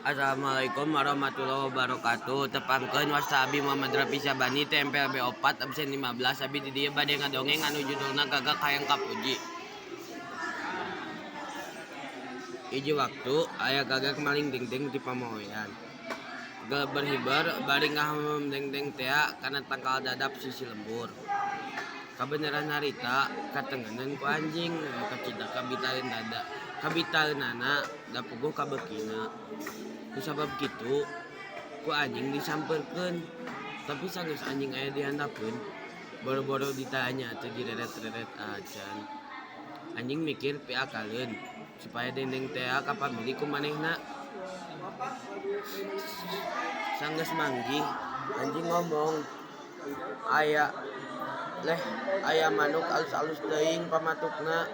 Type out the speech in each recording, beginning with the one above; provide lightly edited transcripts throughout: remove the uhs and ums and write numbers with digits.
Assalamualaikum warahmatullahi wabarakatuh. Tepangkeun wasabi Muhammad Rafi Syabani tempel B4 absen 15 abi di dieu bade ngadongeng anu judulna Gagak Hayang Kapuji. Hiji waktu aya gagak maling dingding di pamoean. Berhibar bari ngahamem dengdeng tea kana tangkal dadap sisi lembur. Kabeneran harita katengenan ku anjing kacida kabitalin dada. Kabitaleunana da puguh ka beukina. Kusabab kitu ku anjing disampeurkeun, tapi sanggeus anjing aya di handapeun boro-boro ditanya teu direret-reret acan. Anjing mikir piakaleun supaya dendeng teh ka pamili ku manehna. Sanggeus manggih anjing ngomong, aya manuk alus-alus teuing pamatukna,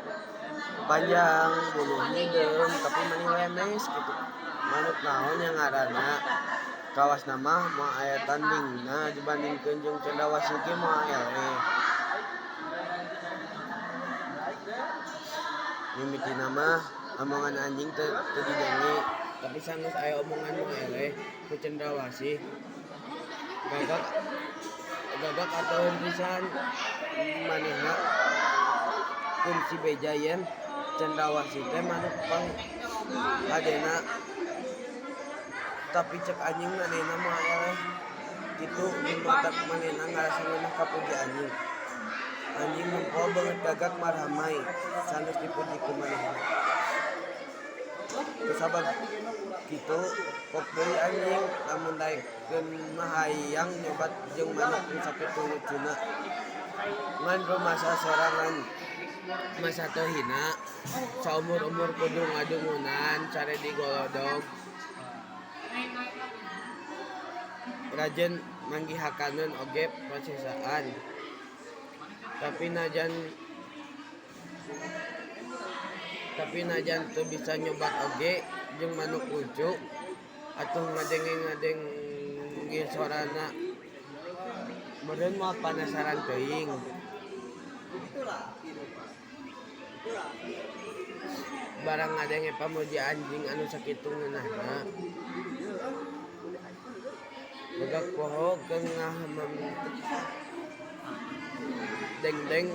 panjang buluh hideung tapi maneh lemes kitu. Manuk naon yang ngaranna? Kawasna mah moal aya tandingna dibandingkeun jeung cendrawasih ge moal eleh. Mimitina mah omongan anjing teu didenge, tapi sanggeus aya omongan nu eleh ku cendrawasih. Gagak atuheun pisan manehna kun si beja yen cendrawasih teh manuk pang kadena. Tapi cek anjing manehna moal eleh kitu jeung matak manehna ngarasa ngeunah kapuji anjing. Anjing mengko beungeut gagak maramai sanggeus dipuji ku manehna. Kusabab kitu pok deui anjing lamun daekeun mah hayang nyobat jeung manuk nu sakitu lucuna. Ngan rumasa sorangan masa teu hina saumur-umur kudu ngadungunan care digolodog. Rajen manggihakaneun oge prosesaan. Tapi najan teu bisa nyobat oge jeung manuk lucu atuh ngadenge sorana. Meureun moal panasaran teuing. Barang ngadenge pamuji anjing anu sakitu ngeunahna. Gagak poho keur ngahamem dengdeng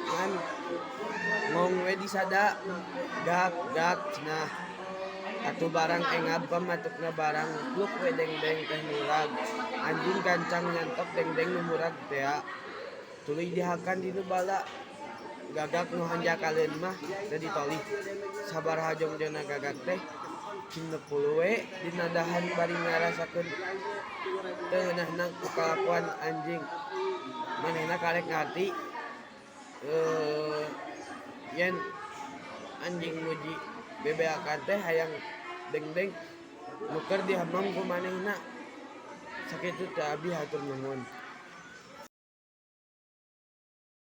ngan ngong we disada gak cenah. Atuh barang engab pamatukna barang pluk we dengdeng teh murag. Anjing gancang nyantok dengdeng nu murag tea. Tuluy dihakan dinu bala. Gagak nu hanjakaleun mah teu ditolih. Sabaraha jongjonna gagak teh cing 60 we dina dahan bari ngarasakeun teu ngeunahna ku kalakuan anjing. Manehna karek ngarti yen anjing muji bebeakan teh hayang dengdeng nu keur dihamam ku manehna. Sakitu teh abdi hatur nuhun.